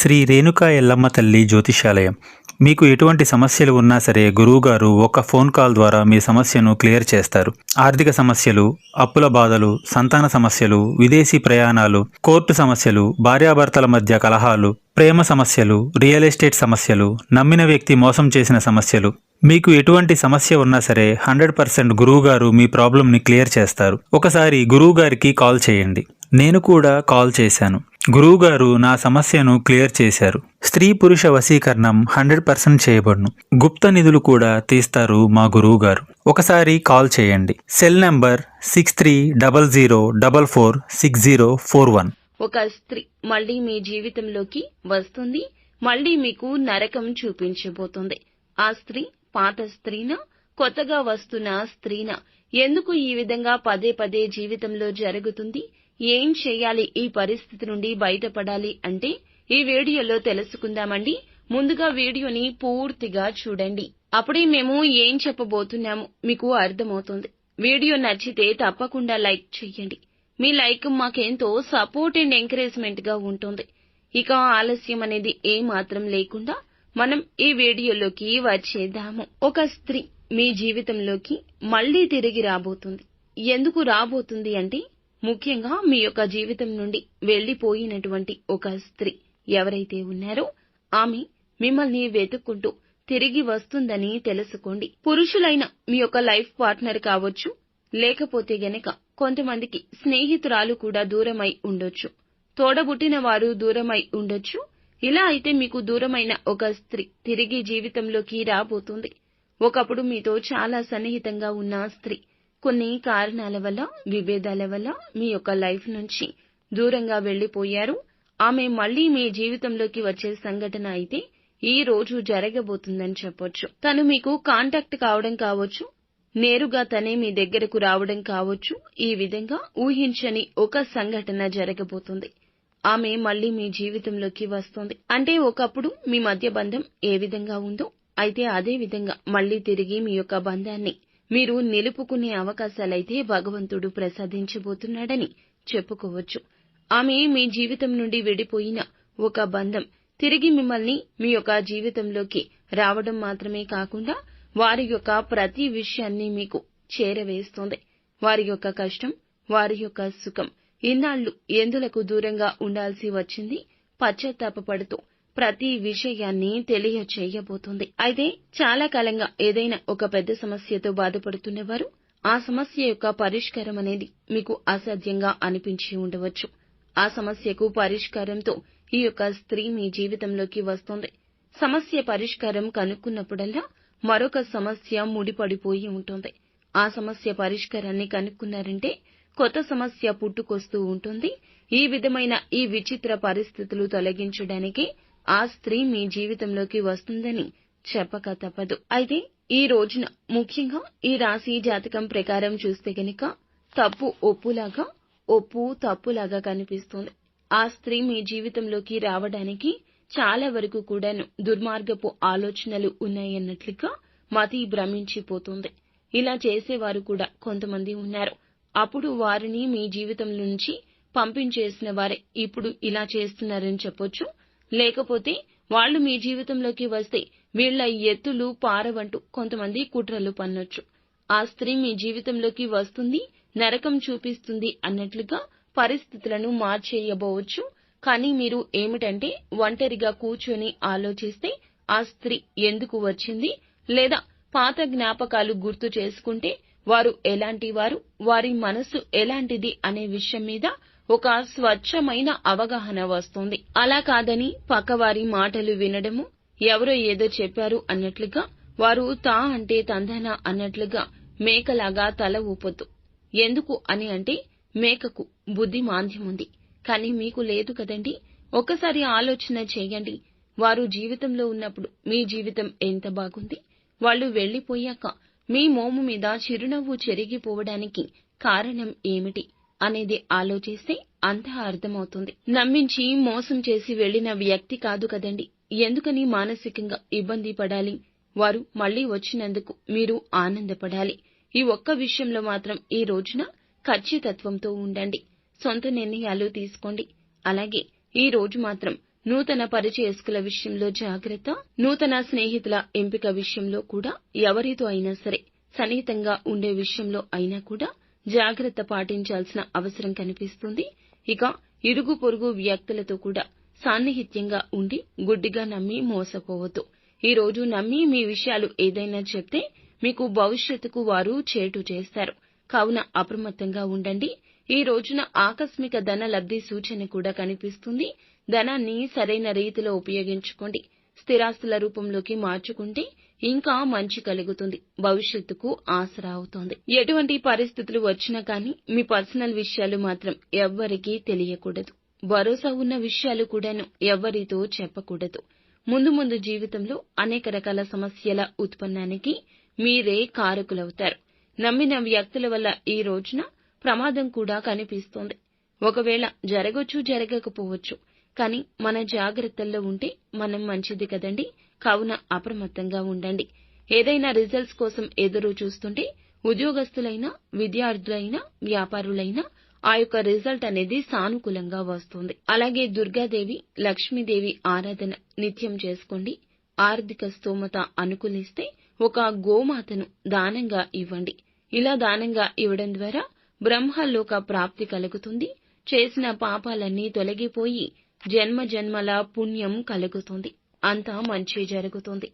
శ్రీ రేణుకా ఎల్లమ్మ తల్లి జ్యోతిష్యాలయం. మీకు ఎటువంటి సమస్యలు ఉన్నా సరే గురువుగారు ఒక ఫోన్ కాల్ ద్వారా మీ సమస్యను క్లియర్ చేస్తారు. ఆర్థిక సమస్యలు, అప్పుల బాధలు, సంతాన సమస్యలు, విదేశీ ప్రయాణాలు, కోర్టు సమస్యలు, భార్యాభర్తల మధ్య కలహాలు, ప్రేమ సమస్యలు, రియల్ ఎస్టేట్ సమస్యలు, నమ్మిన వ్యక్తి మోసం చేసిన సమస్యలు, మీకు ఎటువంటి సమస్య ఉన్నా సరే 100% గురువుగారు మీ ప్రాబ్లంని క్లియర్ చేస్తారు. ఒకసారి గురువుగారికి కాల్ చేయండి. నేను కూడా కాల్ చేశాను. గురువుగారు నా సమస్యను క్లియర్ చేశారు. స్త్రీ పురుష వశీకరణం 100% చేయబడును. గుప్త నిధులు కూడా తీస్తారు మా గురువుగారు. ఒకసారి కాల్ చేయండి. Cell number 6300446041. ఒక స్త్రీ మళ్ళీ మీ జీవితంలోకి వస్తుంది. మళ్ళీ మీకు నరకం చూపించబోతుంది. ఆ స్త్రీ పాత స్త్రీనా, కొత్తగా వస్తున్న స్త్రీనా? ఎందుకు ఈ విధంగా పదే పదే జీవితంలో జరుగుతుంది? ఏం చేయాలి ఈ పరిస్థితి నుండి బయటపడాలి అంటే ఈ వీడియోలో తెలుసుకుందామండి. ముందుగా వీడియోని పూర్తిగా చూడండి. అప్పుడే మేము ఏం చెప్పబోతున్నాము మీకు అర్థమవుతుంది. వీడియో నచ్చితే తప్పకుండా లైక్ చేయండి. మీ లైక్ మాకెంతో సపోర్ట్ అండ్ ఎంకరేజ్మెంట్ గా ఉంటుంది. ఇక ఆలస్యం అనేది ఏమాత్రం లేకుండా మనం ఈ వీడియోలోకి వచ్చేద్దాము. ఒక స్త్రీ మీ జీవితంలోకి మళ్లీ తిరిగి రాబోతుంది. ఎందుకు రాబోతుంది అంటే ముఖ్యంగా మీ యొక్క జీవితం నుండి వెళ్లిపోయినటువంటి ఒక స్త్రీ ఎవరైతే ఉన్నారో ఆమె మిమ్మల్ని వెతుక్కుంటూ తిరిగి వస్తుందని తెలుసుకోండి. పురుషులైన మీ యొక్క లైఫ్ పార్ట్నర్ కావచ్చు, లేకపోతే గనక కొంతమందికి స్నేహితురాలు కూడా దూరమై ఉండొచ్చు, తోడబుట్టిన వారు దూరమై ఉండొచ్చు. ఇలా అయితే మీకు దూరమైన ఒక స్త్రీ తిరిగి జీవితంలోకి రాబోతుంది. ఒకప్పుడు మీతో చాలా సన్నిహితంగా ఉన్న స్త్రీ కొన్ని కారణాల వల్ల, విభేదాల వల్ల మీ యొక్క లైఫ్ నుంచి దూరంగా వెళ్లిపోయారు. ఆమె మళ్లీ మీ జీవితంలోకి వచ్చే సంఘటన అయితే ఈ రోజు జరగబోతుందని చెప్పొచ్చు. తను మీకు కాంటాక్ట్ కావడం కావచ్చు, నేరుగా తనే మీ దగ్గరకు రావడం కావచ్చు. ఈ విధంగా ఊహించని ఒక సంఘటన జరగబోతుంది. ఆమె మళ్లీ మీ జీవితంలోకి వస్తుంది. అంటే ఒకప్పుడు మీ మధ్య బంధం ఏ విధంగా ఉందో అయితే అదే విధంగా మళ్లీ తిరిగి మీ యొక్క బంధాన్ని మీరు నిలుపుకునే అవకాశాలైతే భగవంతుడు ప్రసాదించబోతున్నాడని చెప్పుకోవచ్చు. ఆమె మీ జీవితం నుండి విడిపోయిన ఒక బంధం తిరిగి మిమ్మల్ని మీ యొక్క జీవితంలోకి రావడం మాత్రమే కాకుండా వారి యొక్క ప్రతి విషయాన్ని మీకు చేరవేస్తుంది. వారి యొక్క కష్టం, వారి యొక్క సుఖం, ఇన్నాళ్లు ఎందులకు దూరంగా ఉండాల్సి వచ్చింది పశ్చాత్తాపపడుతూ ప్రతి విషయాన్ని తెలియచేయబోతుంది. అయితే చాలా కాలంగా ఏదైనా ఒక పెద్ద సమస్యతో బాధపడుతున్నవారు ఆ సమస్య యొక్క పరిష్కారం అనేది మీకు అసాధ్యంగా అనిపించి ఉండవచ్చు. ఆ సమస్యకు పరిష్కారంతో ఈ యొక్క స్త్రీ మీ జీవితంలోకి వస్తుంది. సమస్య పరిష్కారం కనుక్కున్నప్పుడల్లా మరొక సమస్య ముడిపడిపోయి ఉంటుంది. ఆ సమస్య పరిష్కారాన్ని కనుక్కున్నారంటే కొత్త సమస్య పుట్టుకొస్తూ ఉంటుంది. ఈ విధమైన ఈ విచిత్ర పరిస్థితులు తొలగించడానికి ఆ స్త్రీ మీ జీవితంలోకి వస్తుందని చెప్పక తప్పదు. అయితే ఈ రోజున ముఖ్యంగా ఈ రాశి జాతకం ప్రకారం చూస్తే గనక తప్పు ఒప్పులాగా, ఒప్పు తప్పులాగా కనిపిస్తుంది. ఆ స్త్రీ మీ జీవితంలోకి రావడానికి చాలా వరకు కూడాను దుర్మార్గపు ఆలోచనలు ఉన్నాయన్నట్లుగా మతి భ్రమించిపోతుంది. ఇలా చేసేవారు కూడా కొంతమంది ఉన్నారు. అప్పుడు వారిని మీ జీవితం నుంచి పంపించేసిన వారే ఇప్పుడు ఇలా చేస్తున్నారని చెప్పొచ్చు. లేకపోతే వాళ్ళు మీ జీవితంలోకి వస్తే వీళ్ల ఎత్తులు పారవంటూ కొంతమంది కుట్రలు పన్నొచ్చు. ఆ స్త్రీ మీ జీవితంలోకి వస్తుంది, నరకం చూపిస్తుంది అన్నట్లుగా పరిస్థితులను మార్చేయబోవచ్చు. కానీ మీరు ఏమిటంటే ఒంటరిగా కూర్చొని ఆలోచిస్తే ఆ స్త్రీ ఎందుకు వచ్చింది, లేదా పాత జ్ఞాపకాలు గుర్తు చేసుకుంటే వారు ఎలాంటి వారు, వారి మనసు ఎలాంటిది అనే విషయం మీద ఒక స్వచ్ఛమైన అవగాహన వస్తుంది. అలా కాదని పక్కవారి మాటలు వినడము, ఎవరో ఏదో చెప్పారు అన్నట్లుగా, వారు తా అంటే తందన అన్నట్లుగా మేకలాగా తల ఊపొద్దు. ఎందుకు అని అంటే మేకకు బుద్ధి మాంద్యం ఉంది, కానీ మీకు లేదు కదండి. ఒక్కసారి ఆలోచన చేయండి. వారు జీవితంలో ఉన్నప్పుడు మీ జీవితం ఎంత బాగుంది, వాళ్ళు వెళ్లిపోయాక మీ మోము మీద చిరునవ్వు చెరిగిపోవడానికి కారణం ఏమిటి అనేది ఆలోచిస్తే అంతా అర్థమవుతుంది. నమ్మించి మోసం చేసి వెళ్లిన వ్యక్తి కాదు కదండి. ఎందుకని మానసికంగా ఇబ్బంది పడాలి? వారు మళ్లీ వచ్చినందుకు మీరు ఆనందపడాలి. ఈ ఒక్క విషయంలో మాత్రం ఈ రోజున ఖచ్చితత్వంతో ఉండండి. సొంత నిర్ణయాలు తీసుకోండి. అలాగే ఈ రోజు మాత్రం నూతన పరిచయస్కుల విషయంలో జాగ్రత్త. నూతన స్నేహితుల ఎంపిక విషయంలో కూడా ఎవరితో అయినా సరే సన్నిహితంగా ఉండే విషయంలో అయినా కూడా జాగ్రత్త పాటించాల్సిన అవసరం కనిపిస్తుంది. ఇక ఇరుగు పొరుగు వ్యక్తులతో కూడా సాన్నిహిత్యంగా ఉండి గుడ్డిగా నమ్మి మోసపోవద్దు. ఈ రోజు నమ్మి మీ విషయాలు ఏదైనా చెప్తే మీకు భవిష్యత్తుకు వారు చేటు చేస్తారు. కావున అప్రమత్తంగా ఉండండి. ఈ రోజున ఆకస్మిక ధన లబ్ధి సూచన కూడా కనిపిస్తుంది. ధనాన్ని సరైన రీతిలో ఉపయోగించుకోండి. స్థిరాస్తుల రూపంలోకి మార్చుకుంటే ఇంకా మంచి కలుగుతుంది. భవిష్యత్తుకు ఆసరా అవుతోంది. ఎటువంటి పరిస్థితులు వచ్చినా కానీ మీ పర్సనల్ విషయాలు మాత్రం ఎవ్వరికీ తెలియకూడదు. భరోసా ఉన్న విషయాలు కూడాను ఎవ్వరితో చెప్పకూడదు. ముందు జీవితంలో అనేక రకాల సమస్యల ఉత్పన్నానికి మీరే కారకులవుతారు. నమ్మిన వ్యక్తుల వల్ల ఈ రోజున ప్రమాదం కూడా కనిపిస్తోంది. ఒకవేళ జరగొచ్చు, జరగకపోవచ్చు. కానీ మన జాగ్రత్తల్లో ఉంటే మనం మంచిది కదండి. కావున అప్రమత్తంగా ఉండండి. ఏదైనా రిజల్ట్స్ కోసం ఎదురు చూస్తుంటే ఉద్యోగస్తులైనా, విద్యార్థులైనా, వ్యాపారులైనా ఆ యొక్క రిజల్ట్ అనేది సానుకూలంగా వస్తుంది. అలాగే దుర్గాదేవి, లక్ష్మీదేవి ఆరాధన నిత్యం చేసుకోండి. ఆర్థిక స్తోమత అనుకూలిస్తే ఒక గోమాతను దానంగా ఇవ్వండి. ఇలా దానంగా ఇవ్వడం ద్వారా బ్రహ్మలోక ప్రాప్తి కలుగుతుంది. చేసిన పాపాలన్నీ తొలగిపోయి జన్మ జన్మల పుణ్యం కలుగుతుంది. అంతా మంచి జరుగుతుంది.